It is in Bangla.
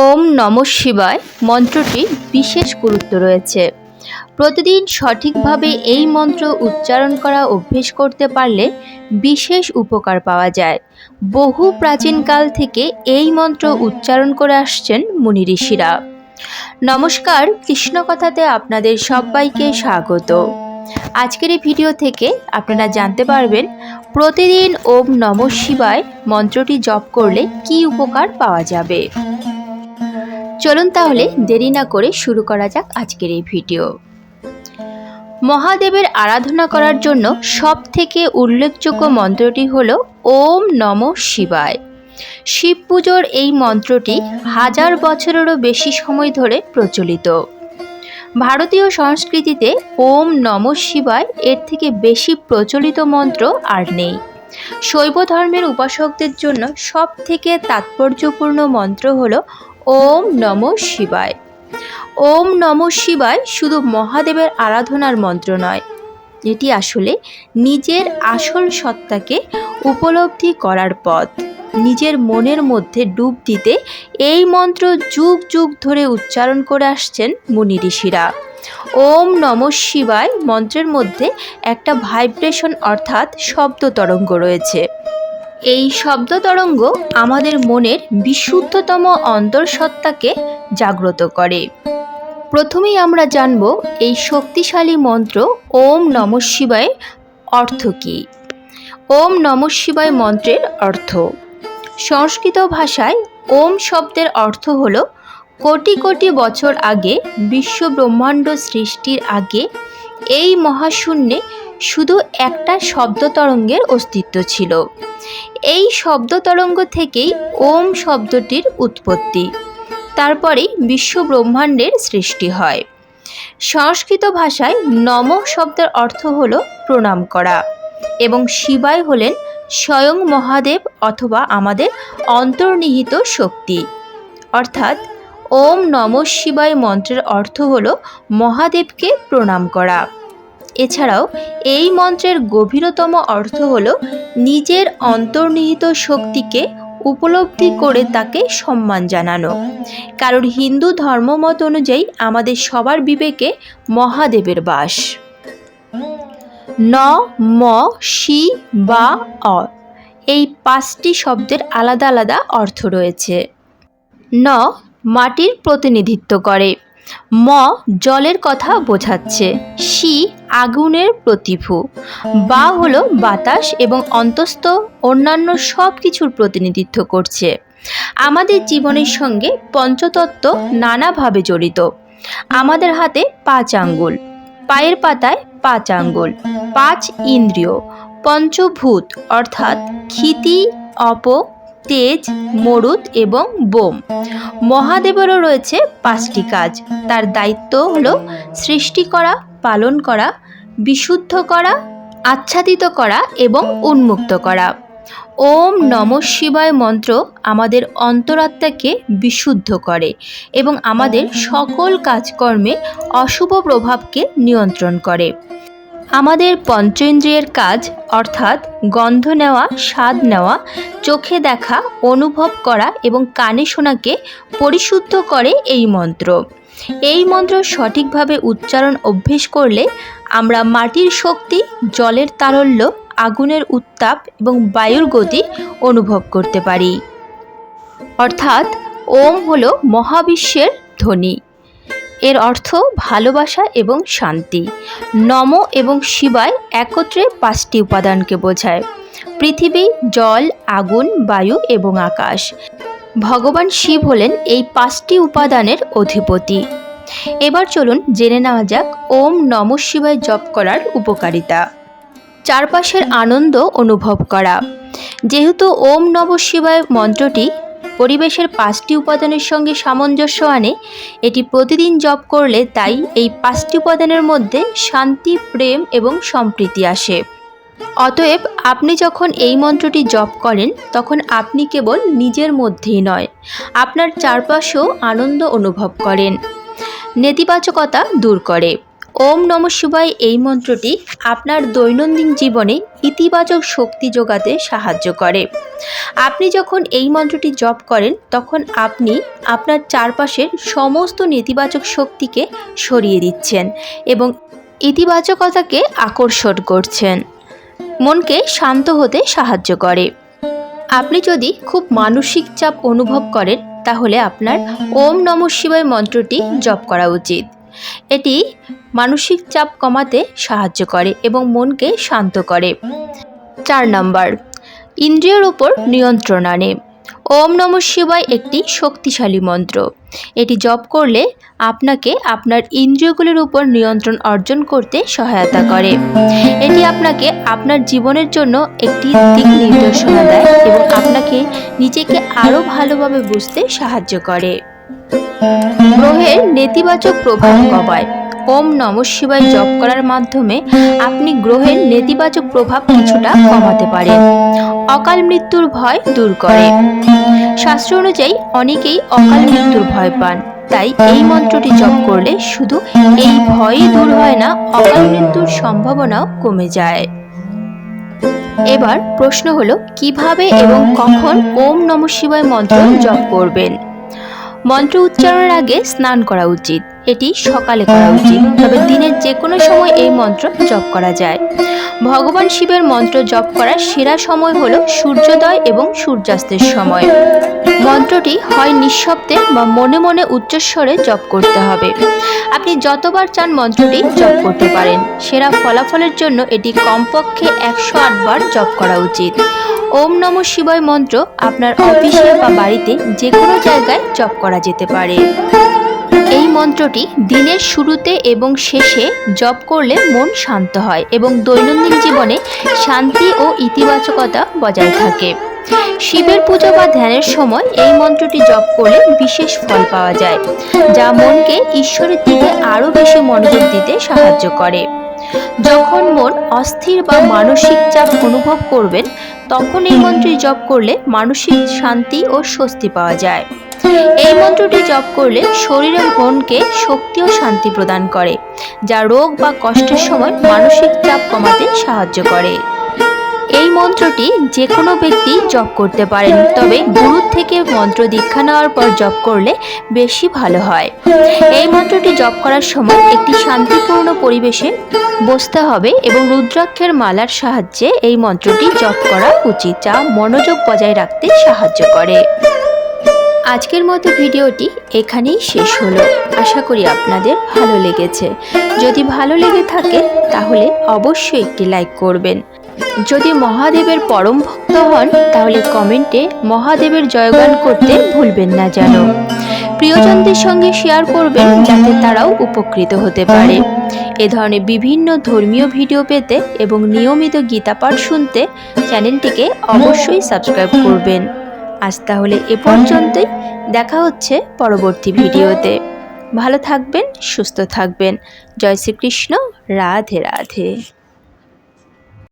ওম নমঃ শিবায় মন্ত্রটি বিশেষ গুরুত্ব রয়েছে। প্রতিদিন সঠিকভাবে এই মন্ত্র উচ্চারণ করা অভ্যেস করতে পারলে বিশেষ উপকার পাওয়া যায়। বহু প্রাচীনকাল থেকে এই মন্ত্র উচ্চারণ করে আসছেন মুনি ঋষিরা। নমস্কার, কৃষ্ণকথাতে আপনাদের সবাইকে স্বাগত। আজকের এই ভিডিও থেকে আপনারা জানতে পারবেন প্রতিদিন ওম নমঃ শিবায় মন্ত্রটি জপ করলে কী উপকার পাওয়া যাবে। চলুন তাহলে দেরি না করে শুরু করা যাক আজকের এই ভিডিও। মহাদেবের আরাধনা করার জন্য সবথেকে উল্লেখযোগ্য মন্ত্রটি হল ওম নমঃ শিবায়। শিব পুজোর এই মন্ত্রটি 1000 বছরেরও বেশি সময় ধরে প্রচলিত। ভারতীয় সংস্কৃতিতে ওম নমঃ শিবায় এর থেকে বেশি প্রচলিত মন্ত্র আর নেই। শৈব ধর্মের উপাসকদের জন্য সবথেকে তাৎপর্যপূর্ণ মন্ত্র হল ওম নমঃ শিবায়। ওম নমঃ শিবায় শুধু মহাদেবের আরাধনার মন্ত্র নয়, এটি আসলে নিজের আসল সত্তাকে উপলব্ধি করার পথ। নিজের মনের মধ্যে ডুব দিতে এই মন্ত্র যুগ যুগ ধরে উচ্চারণ করে আসছেন মুনি ঋষিরা। ওম নমঃ শিবায় মন্ত্রের মধ্যে একটা ভাইব্রেশন অর্থাৎ শব্দ তরঙ্গ রয়েছে। এই শব্দ তরঙ্গ আমাদের মনের বিশুদ্ধতম অন্তঃসত্ত্বাকে জাগ্রত করে। প্রথমেই আমরা জানব এই শক্তিশালী মন্ত্র ওম নমঃ শিবায় অর্থ কী। ওম নমঃ শিবায় মন্ত্রের অর্থ। সংস্কৃত ভাষায় ওম শব্দের অর্থ হল কোটি কোটি বছর আগে, বিশ্ব ব্রহ্মাণ্ড সৃষ্টির আগে এই মহাশূন্যে শুধু একটা শব্দ তরঙ্গের অস্তিত্ব ছিল। এই শব্দ তরঙ্গ থেকেই ওম শব্দটির উৎপত্তি। তারপরেই বিশ্ব ব্রহ্মাণ্ডের সৃষ্টি হয়। সংস্কৃত ভাষায় নম শব্দের অর্থ হল প্রণাম করা, এবং শিবায় হলেন স্বয়ং মহাদেব অথবা আমাদের অন্তর্নিহিত শক্তি। অর্থাৎ ওম নমঃ শিবায় মন্ত্রের অর্থ হল মহাদেবকে প্রণাম করা। এছাড়াও এই মন্ত্রের গভীরতম অর্থ হল নিজের অন্তর্নিহিত শক্তিকে উপলব্ধি করে তাকে সম্মান জানানো। কারণ হিন্দু ধর্মমত অনুযায়ী আমাদের সবার বিবেকে মহাদেবের বাস। ন, ম, শি, বা, অ এই 5টি শব্দের আলাদা আলাদা অর্থ রয়েছে। ন মাটির প্রতিনিধিত্ব করে, ম জলের কথা বোঝাচ্ছে, শি আগুনের প্রতিভূ, বা হলো বাতাস এবং অন্তস্থ অন্যান্য সব কিছুর প্রতিনিধিত্ব করছে। আমাদের জীবনের সঙ্গে পঞ্চতত্ত্ব নানাভাবে জড়িত। আমাদের হাতে 5 আঙ্গুল, পায়ের পাতায় 5 আঙ্গুল, 5 ইন্দ্রিয়, পঞ্চভূত অর্থাৎ ক্ষিতি, অপ, তেজ, মরুত এবং বোম। মহাদেবেরও রয়েছে 5টি কাজ। তার দায়িত্ব হলো সৃষ্টি করা, পালন করা, বিশুদ্ধ করা, আচ্ছাদিত করা এবং উন্মুক্ত করা। ওম নমঃ শিবায় মন্ত্র আমাদের অন্তরাত্মাকে বিশুদ্ধ করে এবং আমাদের সকল কাজকর্মে অশুভ প্রভাবকে নিয়ন্ত্রণ করে। আমাদের পঞ্চেন্দ্রিয়ের কাজ অর্থাৎ গন্ধ নেওয়া, স্বাদ নেওয়া, চোখে দেখা, অনুভব করা এবং কানে শোনাকে পরিশুদ্ধ করে এই মন্ত্র। এই মন্ত্র সঠিকভাবে উচ্চারণ অভ্যেস করলে আমরা মাটির শক্তি, জলের তারল্য, আগুনের উত্তাপ এবং বায়ুর গতি অনুভব করতে পারি। অর্থাৎ ওম হলো মহাবিশ্বের ধ্বনি। এর অর্থ ভালোবাসা এবং শান্তি। নম এবং শিবায় একত্রে 5টি উপাদানকে বোঝায়: পৃথিবী, জল, আগুন, বায়ু এবং আকাশ। ভগবান শিব হলেন এই 5টি উপাদানের অধিপতি। এবার চলুন জেনে নেওয়া যাক ওম নমঃ শিবায় জপ করার উপকারিতা। চারপাশের আনন্দ অনুভব করা। যেহেতু ওম নমঃ শিবায় মন্ত্রটি পরিবেশের 5টি উপাদানের সঙ্গে সামঞ্জস্য আনে, এটি প্রতিদিন জপ করলে তাই এই 5টি উপাদানের মধ্যে শান্তি, প্রেম এবং সম্প্রীতি আসে। অতএব আপনি যখন এই মন্ত্রটি জপ করেন তখন আপনি কেবল নিজের মধ্যেই নয়, আপনার চারপাশেও আনন্দ অনুভব করেন। নেতিবাচকতা দূর করে। ওম নমঃ শিবায় এই মন্ত্রটি আপনার দৈনন্দিন জীবনে ইতিবাচক শক্তি যোগাতে সাহায্য করে। আপনি যখন এই মন্ত্রটি জপ করেন তখন আপনি আপনার চারপাশের সমস্ত নেতিবাচক শক্তিকে সরিয়ে দিচ্ছেন এবং ইতিবাচকতাকে আকর্ষণ করছেন। মনকে শান্ত হতে সাহায্য করে। আপনি যদি খুব মানসিক চাপ অনুভব করেন তাহলে আপনার ওম নমঃ শিবায় মন্ত্রটি জপ করা উচিত। এটি মানসিক চাপ কমাতে সাহায্য করে এবং মনকে শান্ত করে। 4 নম্বর, ইন্দ্রিয়ের উপর নিয়ন্ত্রণ আনে। ওম নমঃ শিবায় একটি শক্তিশালী মন্ত্র। এটি জপ করলে আপনাকে আপনার ইন্দ্রিয়গুলির উপর নিয়ন্ত্রণ অর্জন করতে সহায়তা করে। এটি আপনাকে আপনার জীবনের জন্য একটি দিক নির্দেশনা দেয় এবং আপনাকে নিজেকে আরও ভালোভাবে বুঝতে সাহায্য করে। গ্রহের নেতিবাচক প্রভাব কমায়। ওম নমঃ শিবায় জপ করার মাধ্যমে আপনি গ্রহের নেতিবাচক প্রভাব কিছুটা কমাতে পারেন। অকাল মৃত্যুর ভয় দূর করে। শাস্ত্র অনুযায়ী অনেকেই অকাল মৃত্যুর ভয় পান, তাই এই মন্ত্রটি জপ করলে শুধু এই ভয়ই দূর হয় না, অকাল মৃত্যুর সম্ভাবনাও কমে যায়। এবার প্রশ্ন হলো কিভাবে এবং কখন ওম নমঃ শিবায় মন্ত্র জপ করবেন। মন্ত্র উচ্চারণের আগে স্নান করা উচিত। এটি সকালে করা উচিত, তবে দিনের যে কোনো সময় এই মন্ত্র জপ করা যায়। ভগবান শিবের মন্ত্র জপ করার সেরা সময় হলো সূর্যোদয় এবং সূর্যাস্তের সময়। মন্ত্রটি হয় নিঃশব্দে বা মনে মনে উচ্চস্বরে জপ করতে হবে। আপনি যতবার চান মন্ত্রটি জপ করতে পারেন। সেরা ফলাফলের জন্য এটি কমপক্ষে 108 বার জপ করা উচিত। ওম নমঃ শিবায় মন্ত্র আপনার অফিসে বা বাড়িতে যে কোনো জায়গায় জপ করা যেতে পারে। এই মন্ত্রটি দিনের শুরুতে এবং শেষে জপ করলে মন শান্ত হয় এবং দৈনন্দিন জীবনে শান্তি ও ইতিবাচকতা বজায় থাকে। শিবের পূজা বা ধ্যানের সময় এই মন্ত্রটি জপ করলে বিশেষ ফল পাওয়া যায়, যা মনকে ঈশ্বরের দিকে আরও বেশি মনোযোগ দিতে সাহায্য করে। যখন মন অস্থির বা মানসিক চাপ অনুভব করবেন তখন এই মন্ত্রটি জপ করলে মানসিক শান্তি ও স্বস্তি পাওয়া যায়। এই মন্ত্রটি জপ করলে শরীরের মনকে শক্তি ও শান্তি প্রদান করে, যা রোগ বা কষ্টের সময় মানসিক চাপ কমাতে সাহায্য করে। এই মন্ত্রটি যে কোনো ব্যক্তি জপ করতে পারেন, তবে গুরুর থেকে মন্ত্র দীক্ষা নেওয়ার পর জপ করলে বেশি ভালো হয়। এই মন্ত্রটি জপ করার সময় একটি শান্তিপূর্ণ পরিবেশে বসতে হবে এবং রুদ্রাক্ষের মালার সাহায্যে এই মন্ত্রটি জপ করা উচিত, যা মনোযোগ বজায় রাখতে সাহায্য করে। আজকের মতো ভিডিওটি এখানেই শেষ হলো। আশা করি আপনাদের ভালো লেগেছে। যদি ভালো লেগে থাকে তাহলে অবশ্যই একটি লাইক করবেন। যদি মহাদেবের পরম ভক্ত হন তাহলে কমেন্টে মহাদেবের জয়গান করতে ভুলবেন না যেন। প্রিয়জনদের সঙ্গে শেয়ার করবেন যাতে তারাও উপকৃত হতে পারে। এ ধরনের বিভিন্ন ধর্মীয় ভিডিও পেতে এবং নিয়মিত গীতা পাঠ শুনতে চ্যানেলটিকে অবশ্যই সাবস্ক্রাইব করবেন। আজ তাহলে এ পর্যন্তই। দেখা হচ্ছে পরবর্তী ভিডিওতে। ভালো থাকবেন, সুস্থ থাকবেন। জয় শ্রীকৃষ্ণ। রাধে রাধে।